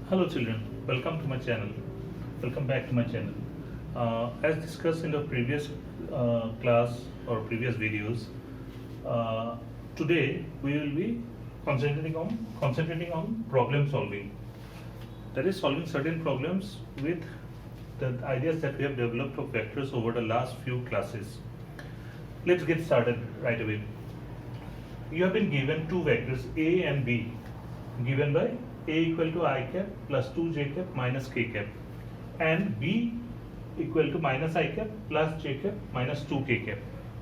Hello children, welcome to my channel. Welcome back to my channel. As discussed in the previous class or previous videos, today we will be concentrating on problem solving. That is solving certain problems with the ideas that we have developed of vectors over the last few classes. Let's get started right away. You have been given two vectors A and B, given by A equal to I cap plus 2j cap minus k cap, and B equal to minus I cap plus j cap minus 2k cap.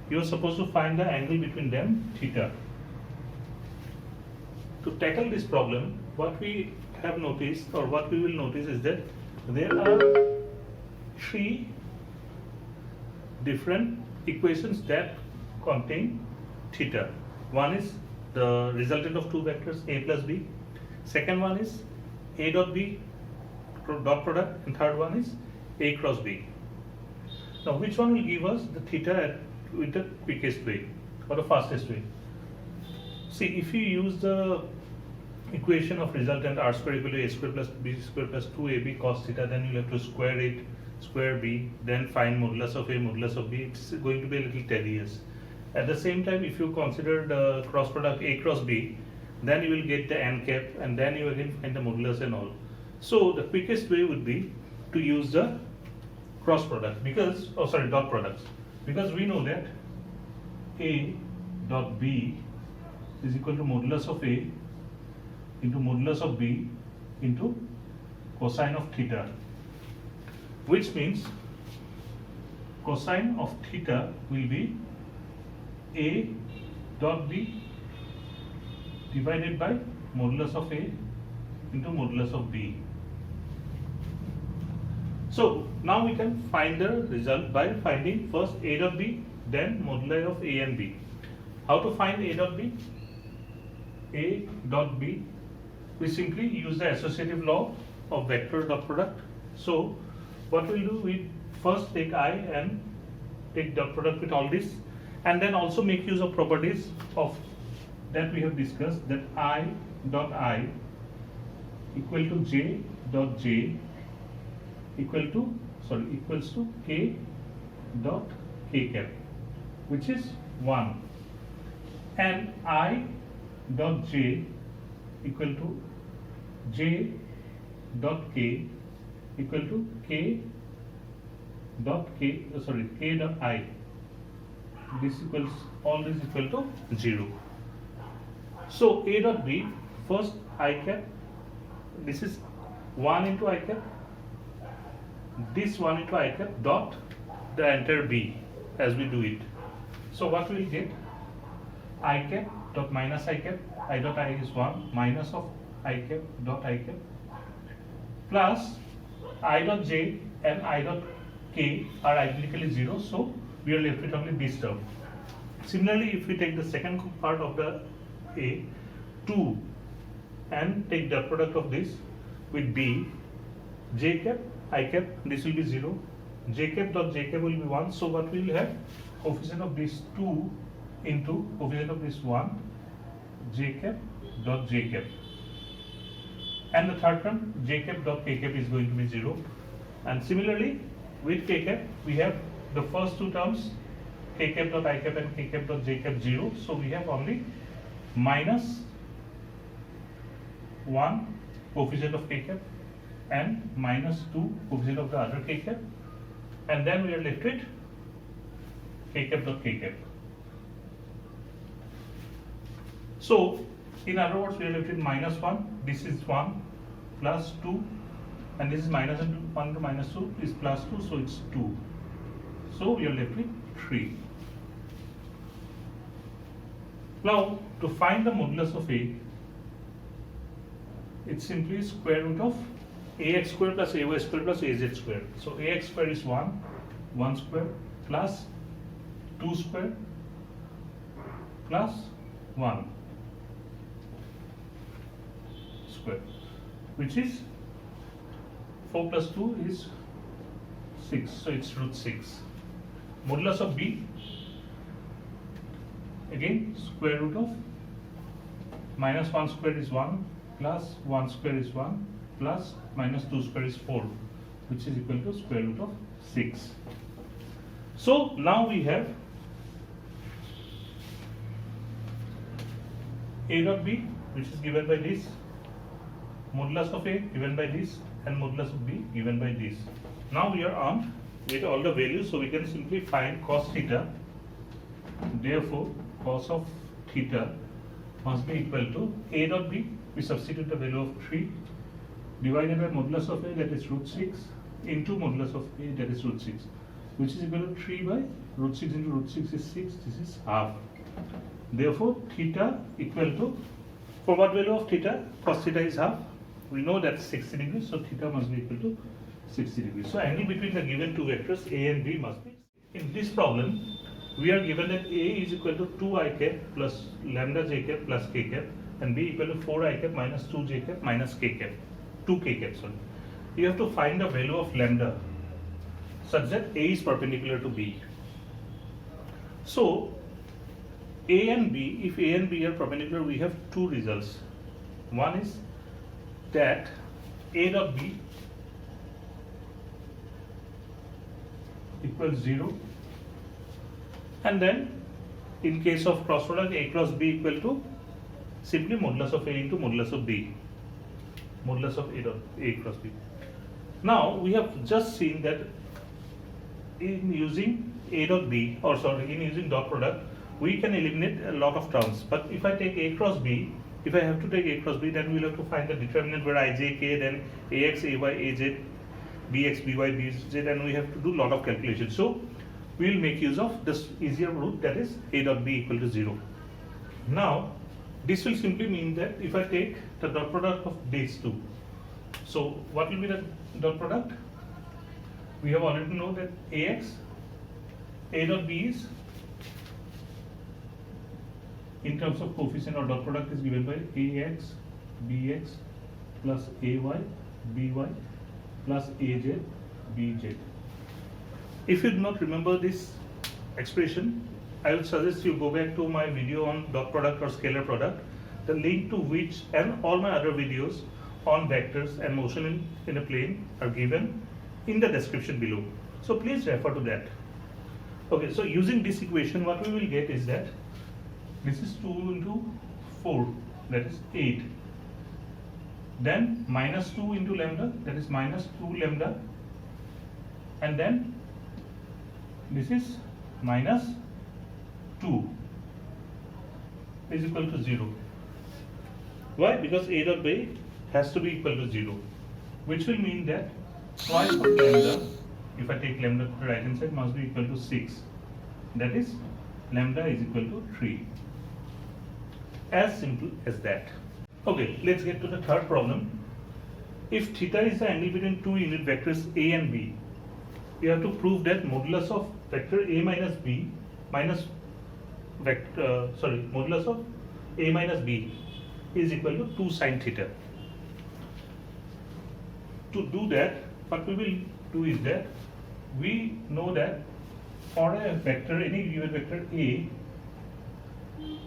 You are supposed to find the angle between them, theta. To tackle this problem, what we have noticed or what we will notice is that there are three different equations that contain theta. One is the resultant of two vectors A plus B. Second one is A dot B dot product, and third one is A cross B. Now, which one will give us the theta with the quickest way or the fastest way? See, if you use the equation of resultant R square equal to A square plus B square plus 2AB cos theta, then you'll have to square it, square B, then find modulus of A, modulus of B. It's going to be a little tedious. At the same time, if you consider the cross product A cross B, then you will get the n cap, and then you again find the modulus and all. So the quickest way would be to use the cross product because, dot products, because we know that A dot B is equal to modulus of A into modulus of B into cosine of theta, which means cosine of theta will be A dot B divided by modulus of A into modulus of B. So now we can find the result by finding first A dot B, then moduli of A and B. How to find A dot B? A dot B, we simply use the associative law of vector dot product. So what we'll do, we first take I and take dot product with all this, and then also make use of properties of that we have discussed, that I dot I equal to J dot J equals to K dot K cap, which is 1, and I dot J equal to J dot K equal to K dot I. This equals, all this equal to 0. So A dot B, first I cap, this is 1 into I cap, this 1 into I cap dot the entire B as we do it. So what will we get? I cap dot minus I cap, I dot I is 1, minus of I cap dot I cap, plus I dot J and I dot K are identically 0, so we are left with only this term. Similarly, if we take the second part of the A, 2, and take the product of this with B, J cap, I cap, this will be 0, J cap dot J cap will be 1, so what we will have? Coefficient of this 2 into coefficient of this 1, J cap dot J cap. And the third term, J cap dot K cap, is going to be 0. And similarly, with K cap, we have the first two terms, K cap dot I cap and K cap dot J cap 0. So we have only minus 1 coefficient of K cap and minus 2 coefficient of the other K cap, and then we are left with K cap dot K cap. So in other words, we are left with minus 1, this is 1, plus 2, and this is minus 1 to minus 2 is plus 2, so it's 2. So we are left with 3. Now to find the modulus of A, it's simply square root of ax square plus ay square plus az square. So ax square is 1 square plus 2 square plus 1 square, which is 4 plus 2 is 6, so it's root 6. Modulus of B, again square root of minus 1 square is 1 plus 1 square is 1 plus minus 2 square is 4, which is equal to square root of 6. So now we have a dot b, which is given by this, modulus of a given by this, and modulus of b given by this. Now we are armed with all the values, so we can simply find cos theta. Therefore, cos of theta must be equal to a dot b. We substitute the value of 3 divided by modulus of a, that is root 6, into modulus of a, that is root 6, which is equal to 3 by root 6 into root 6 is 6. This is half. Therefore, theta equal to, for what value of theta? Cos theta is half. We know that 60 degrees, so theta must be equal to 60 degrees. So angle between the given two vectors a and b must be. In this problem, we are given that a is equal to 2i cap plus lambda j cap plus k cap, and b equal to 4i cap minus 2j cap minus k cap, 2k cap, sorry. You have to find the value of lambda such that a is perpendicular to b. So a and b, if a and b are perpendicular, we have two results. One is that a dot b equals 0, and then in case of cross product, a cross b equal to simply modulus of a into modulus of b, modulus of a dot a cross b. Now we have just seen that in using a dot b, or sorry, in using dot product, we can eliminate a lot of terms. But if I take a cross b, if I have to take a cross b, then we will have to find the determinant where I, j, k, then ax, ay, az, bx, by, bz, and we have to do a lot of calculations. So we will make use of this easier route, that is a dot b equal to 0. Now this will simply mean that if I take the dot product of these two, so what will be the dot product? We have already know that ax, a dot b is, in terms of coefficient or dot product, is given by ax bx plus ay by plus az bz. If you do not remember this expression, I would suggest you go back to my video on dot product or scalar product, the link to which and all my other videos on vectors and motion in a plane are given in the description below. So please refer to that. Okay, so using this equation, what we will get is that this is 2 into 4, that is 8. Then minus 2 into lambda, that is minus 2 lambda. And then this is minus 2 is equal to 0. Why? Because a dot b has to be equal to 0, which will mean that twice of lambda, if I take lambda to the right hand side, must be equal to 6. That is, lambda is equal to 3. As simple as that. Okay, let's get to the third problem. If theta is the angle between two unit vectors a and b, we have to prove that modulus of vector a minus b minus modulus of a minus b is equal to 2 sine theta. To do that, what we will do is that we know that for a vector, any given vector a,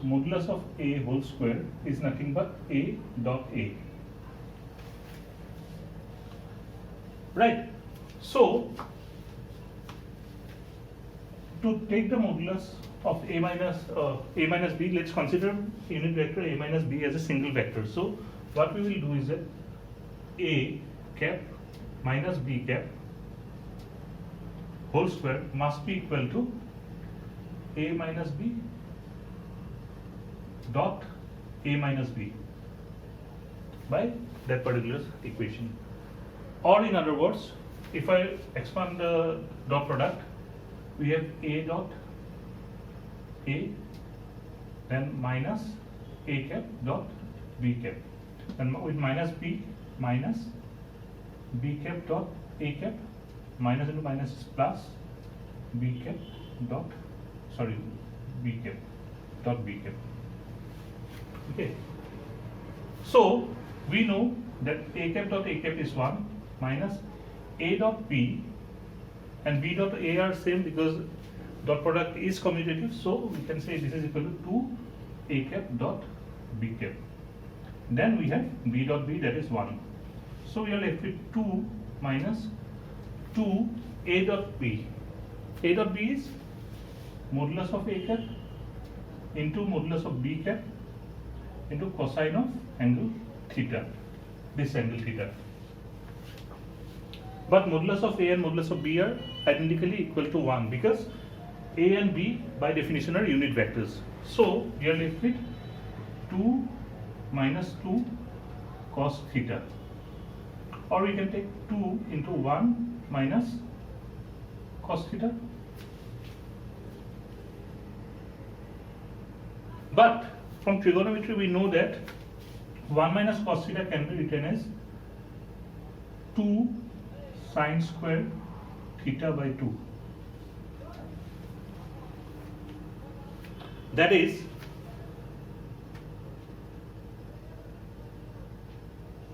modulus of a whole square is nothing but a dot a. Right? So to take the modulus of a minus b, let's consider unit vector a minus b as a single vector. So what we will do is that a cap minus b cap whole square must be equal to a minus b dot a minus b by that particular equation. Or in other words, if I expand the dot product, we have a dot a, then minus a cap dot b cap, and with minus b minus b cap dot a cap, minus into minus is plus b cap dot b cap dot b cap. Okay, so we know that a cap dot a cap is 1 minus a dot b, and b dot a are same because dot product is commutative, so we can say this is equal to 2 a cap dot b cap. Then we have b dot b, that is 1. So we are left with 2 minus 2 a dot b. A dot b is modulus of a cap into modulus of b cap into cosine of angle theta, this angle theta. But modulus of a and modulus of b are identically equal to 1 because a and b by definition are unit vectors. So we are left with 2 minus 2 cos theta, or we can take 2 into 1 minus cos theta. But from trigonometry we know that 1 minus cos theta can be written as 2 sine square theta by 2. That is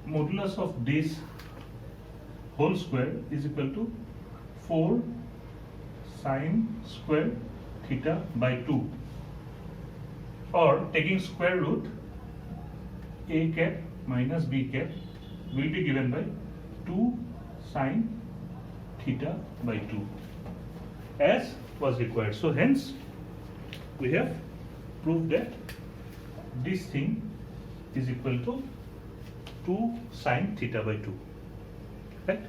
modulus of this whole square is equal to 4 sine square theta by 2, or taking square root a cap minus b cap will be given by 2 sine theta by 2 as was required. So hence we have proved that this thing is equal to 2 sine theta by 2, right?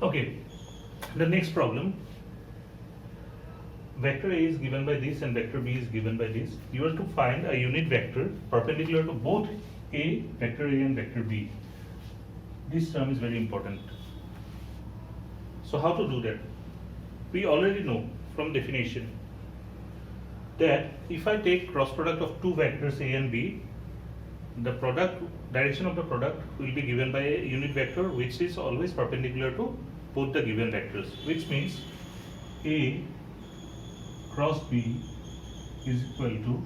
Okay, the next problem, vector A is given by this and vector B is given by this. You are to find a unit vector perpendicular to both A, vector A and vector B. This term is very important. So how to do that? We already know from definition that if I take cross product of two vectors A and B, the product direction of the product will be given by a unit vector which is always perpendicular to both the given vectors, which means A cross B is equal to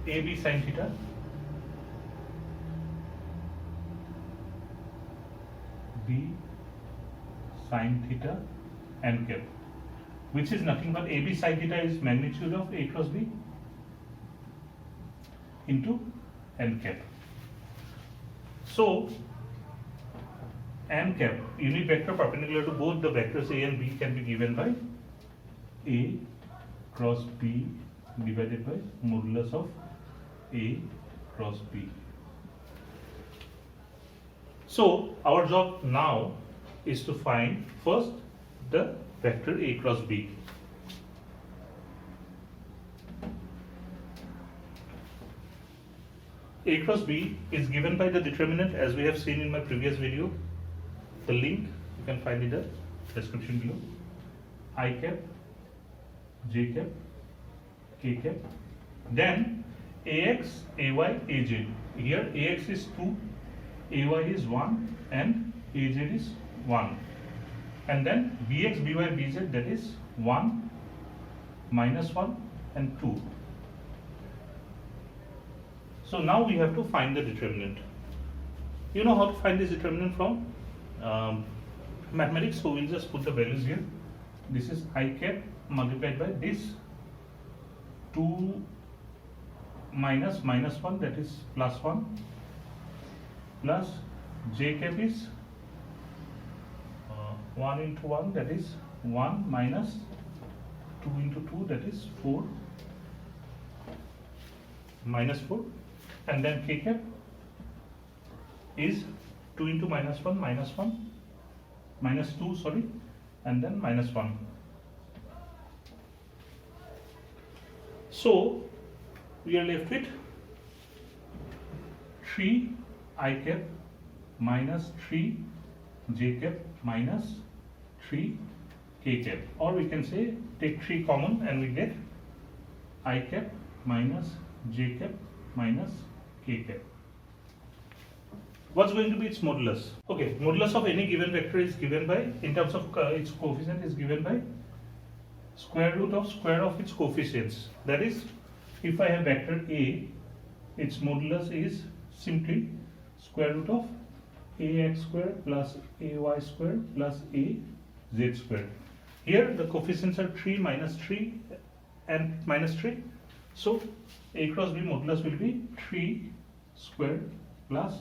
AB sin theta B sin theta n cap, which is nothing but AB sin theta is magnitude of A cross B into n cap. So n cap, unit vector perpendicular to both the vectors A and B, can be given by A cross B divided by modulus of A cross B. So our job now is to find first the vector A cross B. A cross B is given by the determinant as we have seen in my previous video. The link you can find in the description below. I cap, J cap, K cap. Then AX, AY, AZ. Here AX is 2, AY is 1 and AZ is 1. And then BX, BY, BZ, that is 1, minus 1 and 2. So now we have to find the determinant. You know how to find this determinant from mathematics, so we'll just put the values here. This is I cap multiplied by this 2 minus minus 1, that is plus 1, plus J cap is 1 into 1, that is 1, minus 2 into 2, that is 4, minus 4, and then K cap is 2 into minus 1, minus 1, minus 2, sorry, and then minus 1. So we are left with 3 I cap minus 3 J cap minus 3 K cap, or we can say take 3 common and we get I cap minus J cap minus K cap. What's going to be its modulus? Okay, modulus of any given vector is given by, in terms of its coefficient, is given by square root of square of its coefficients. That is, if I have vector A, its modulus is simply square root of ax square plus ay square plus az square. Here the coefficients are 3, minus 3 and minus 3. So A cross B modulus will be 3 squared plus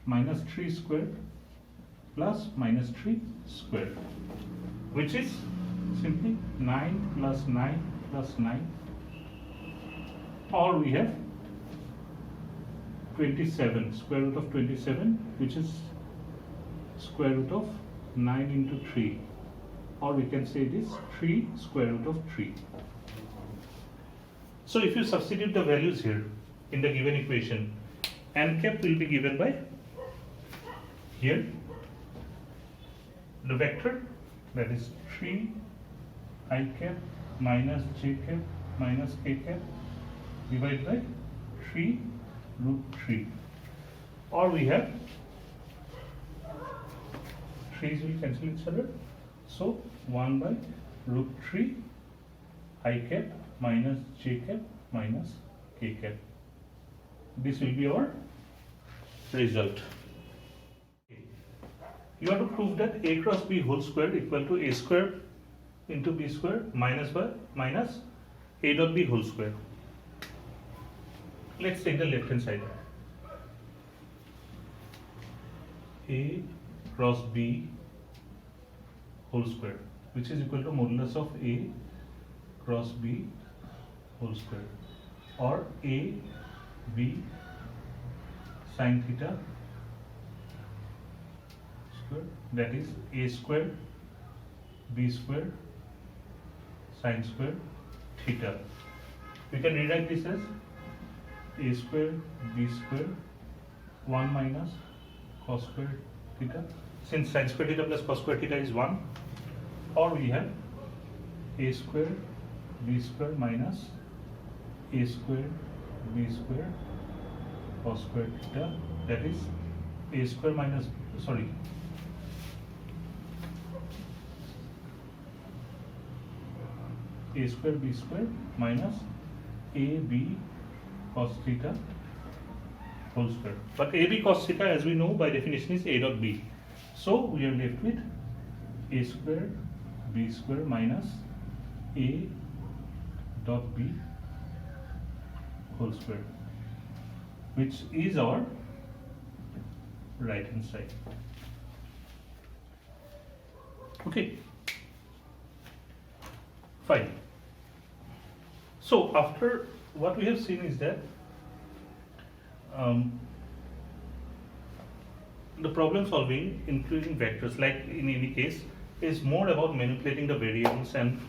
minus 3 squared plus minus 3 squared, which is simply 9 plus 9 plus 9, or we have 27, square root of 27, which is square root of 9 into 3, or we can say it is 3 square root of 3. So if you substitute the values here in the given equation, n cap will be given by here the vector, that is 3 I cap minus j cap minus k cap divided by 3 root 3, or we have 3's will cancel each other, so 1 by root 3 I cap minus j cap minus k cap. This will be our result. You have to prove that a cross b whole square equal to a square into b square minus by minus a dot b whole square. Let's take the left hand side. A cross b whole square, which is equal to modulus of a cross b whole square, or a b sin theta square, that is a square b square sin square theta. We can rewrite this as a square b square 1 minus cos square theta, since sin square theta plus cos square theta is 1, or we have a square b square minus a square b square cos square theta, that is a square minus, sorry, a square b square minus ab cos theta whole square. But ab cos theta, as we know by definition, is a dot b. So we are left with a square b square minus a dot b whole square, which is our right hand side. Okay, fine. So after what we have seen is that the problem solving, including vectors, like in any case, is more about manipulating the variables and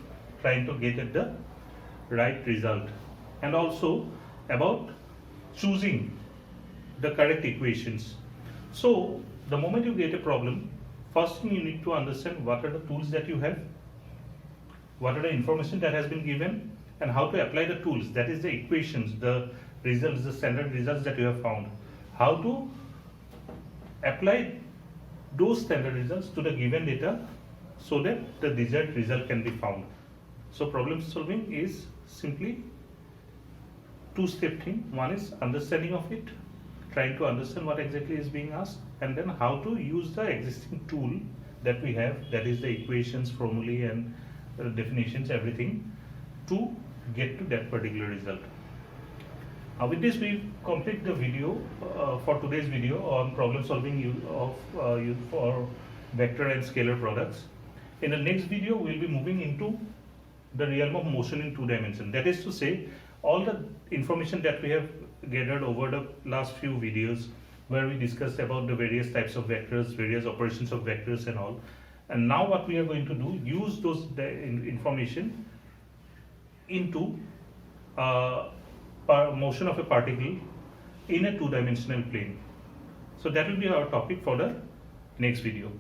trying to get at the right result, and also about choosing the correct equations. So the moment you get a problem, first thing you need to understand what are the tools that you have, what are the information that has been given, and how to apply the tools, that is the equations, the results, the standard results that you have found, how to apply those standard results to the given data so that the desired result can be found. So problem solving is simply two-step thing. One is understanding of it, trying to understand what exactly is being asked, and then how to use the existing tool that we have, that is the equations, formulae, and definitions, everything, to get to that particular result. With this, we complete the video for today's video on problem solving for vector and scalar products. In the next video, we'll be moving into the realm of motion in 2 dimensions. That is to say, all the information that we have gathered over the last few videos, where we discussed about the various types of vectors, various operations of vectors and all. And now what we are going to do, use those information into motion of a particle in a 2-dimensional plane. So that will be our topic for the next video.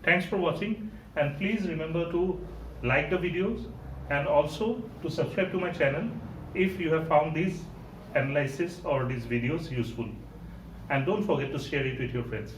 Thanks for watching, and please remember to like the videos and also to subscribe to my channel if you have found these analysis or these videos useful. And don't forget to share it with your friends.